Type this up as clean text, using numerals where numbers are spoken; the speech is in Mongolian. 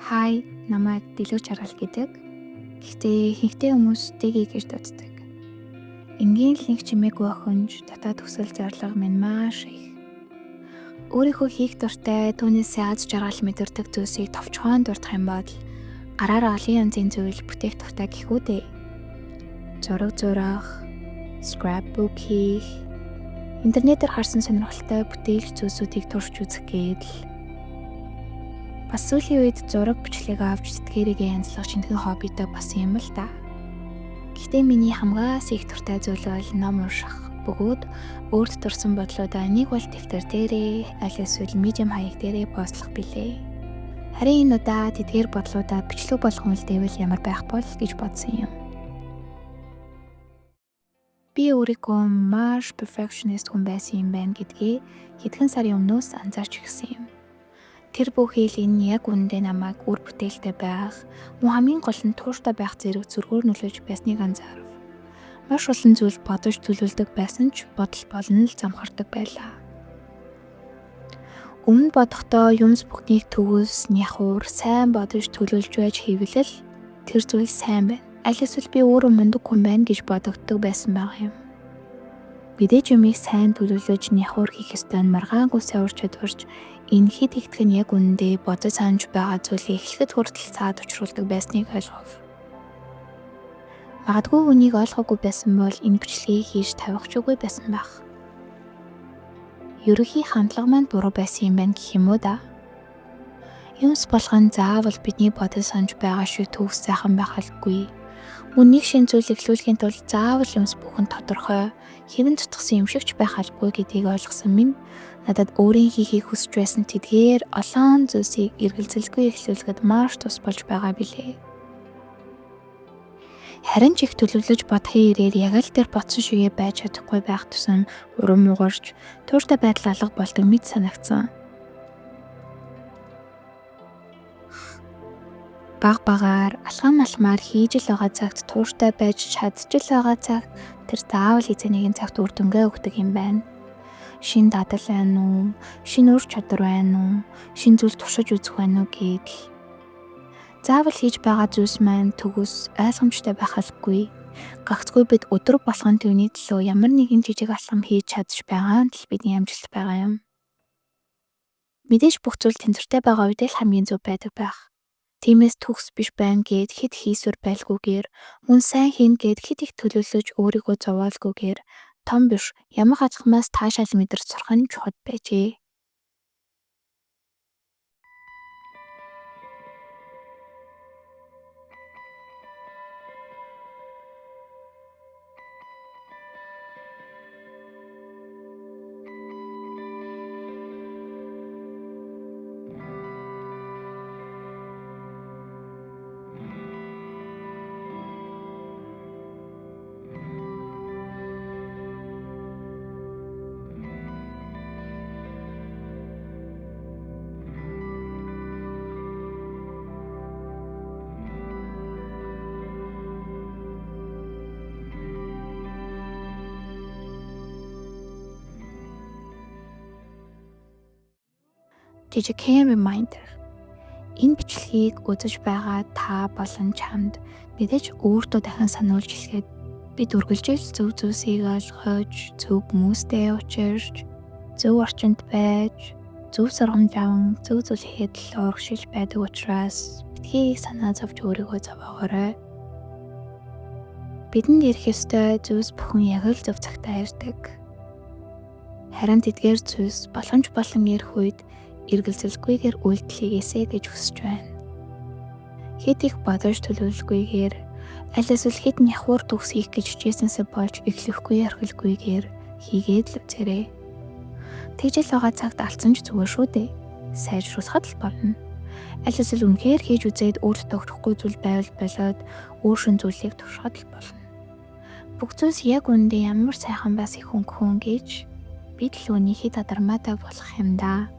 Хай, намайг Дэлгэр Жаргал гэдэг. Гэхдээ ихэнхдээ хүмүүс Дэги гэж дууддаг. Энгийн л нэг чимээгүй охинж дотоод төсөл зарлага минь маш их. Өөрийнхөө хийх дуртай түүнээсээ аз жаргал мэдэрдэг зүйлсийг товчхон дурдах юм бол гараар олон янзын зүйл бүтээх тухтай гэхүү дээ. Зураг зурах, scrapbook хийх, интернетээр харсан сонирхолтой бүтээл зүйлсүүдийг турш үзэх гээд л бас сүүлийн үед зураг бичлэг авч тэтгэрийгээ янзлах шинэхэн хоббитой болсон юм л да. Гэхдээ миний хамгаас их дуртай зүйл бол ном унших. Бөгөөд өөрт дурсан бодлуудаа нэг бол дэвтэр дээрээ, аль эсвэл medium хаяг дээрээ постлох билээ. Харин энэ удаа тэдгээр бодлуудаа бичлэг болгон үлдээвэл ямар байх бол гэж бодсон юм. Би өөрийгөө маш perfectionist хүн байсан юм байна гэдгээ хэдхэн сарын өмнөөс анзаарч ирсэн юм. Тэр бүхэл энэ яг үндэ намайг үр бүтээлтэй байх, мөн хамгийн гол нь тууштай байх зэрэг зөргөөр нөлөөлж байсныг анзаарав. Маш олон зүйл бодож төлөвлөдөг байсан ч бодол болно л замхардаг байлаа. Өмнө бодохдоо юмс бүхнийг төгс, няхуур, сайн бодож төлөвлөж байж хийвэл тэр зүйл сайн байна. Аль эсвэл би өөрөө мундаг хүн байна гэж бодогддог байсан байгаа юм. Мэдээж юмыг сайн төлөвлөж няхуур хийх ёстой нь маргаангүй савар чадварч энэ хэд ихтгэх нь яг үнэндээ бодож санаж байгаа зүйлийг эхлэхэд хүртэл цаад учруулдаг байсныг ойлгов. Магадгүй үнийг ойлгоогүй байсан бол энэ бичлэгийг хийж тавих ч үгүй байсан байх. Ерөнхий хандлага маань буруу байсан юм байна гэх юм уу да? Юмс болгон заавал бидний бодож санаж байгаа шиг төгс сайхан байх албагүй. Мөн нэг шин зүйл эхлүүлэхийн тулд заавал юмс бүхэн тодорхой, хэвэн тутгсан юм шигч байх албагүй гэдгийг ойлгосон минь надад өөрийн хийхийг хүсэж байсан тэдгээр олон зүйлсийг эргэлзэлгүй эхлүүлэхэд маш тус болж байгаа билээ. Харин ч их төлөвлөж бодохын ирээр яг л тэр бодсон шигээ байж чадахгүй байх тусам урам угарч тууштай байдал алга болдог мэт санагдсан. Баг багаар алхам алхмаар хийж л байгаа цагт тууштай байж чадж л байгаа цагт тэр заавал эцэг нэгэн цагт үр дүнгээ өгдөг юм байна. Шин дадал байна уу? Шин ур чадвар байна уу? Шин зүйл туршиж үзэх байна уу гэдэл. Заавал хийж байгаа зүйлс маань төгс ойлгомжтой байх албагүй. Гагцгүй бид өдөр болгон түүний төлөө ямар нэгэн жижиг алхам хийж чадж байгаа нь л бидний амжилт байгаа юм. Мэдээж бүх зүйл тэнцвэртэй байгаа үед л хамгийн зөв байдаг байх. Тиймээс төгс биш байна гэд хэд хийсвэр байлгүйгээр мөн сайн хийн гэд хэд их төлөвлөж өөрийгөө зовоолгүйгээр том биш ямар хацхмаас таашаал мэдэрч сурах нь чухал байжээ. Жижигхэн reminder. Энэ бичлэгийг үзэж байгаа та болон чамд мэдээж өөртөө дахин сануулж хэлэхэд бид үргэлжлэл зөв зүйлсийг ойлгож, зөв хүмүүстэй уулзч, зөв орчинд байж, зөв сургамж аван, зөв зүйл хийхэд л урагшилж байдаг учраас битгий санаа зовж өөрийгөө зовоогоорой. Бидэнд ирэх ёстой зүйлс бүхэн яг л зөв цагтаа ирдэг. Харин тэдгээр зүйлс боломж болон ирэх үед эргэлзэлгүйгээр үйлдэлээсэй гэж хүсэж байна. Хэд их бодож төлөвлөгүйгээр аль эсвэл хэд няхуур төгс хийх гэж хичээсэнсээ болж эхлэхгүй орхилгүйгээр хийгээд л үзээрэй. Тэгжэл байгаа цагт алдсан ч зүгээр шүү дээ. Сайжруулахад л болно. Аль эсвэл үнэхээр хийж үзээд өөртөө өгөхгүй зүйл байвал болоод өөр шин зүйлийг туршихад л болно. Бүх зүйлс яг үндэ ямар сайхан бас их өнгөхөн гэж бид л үнийхээ тадармаатай болох юм да.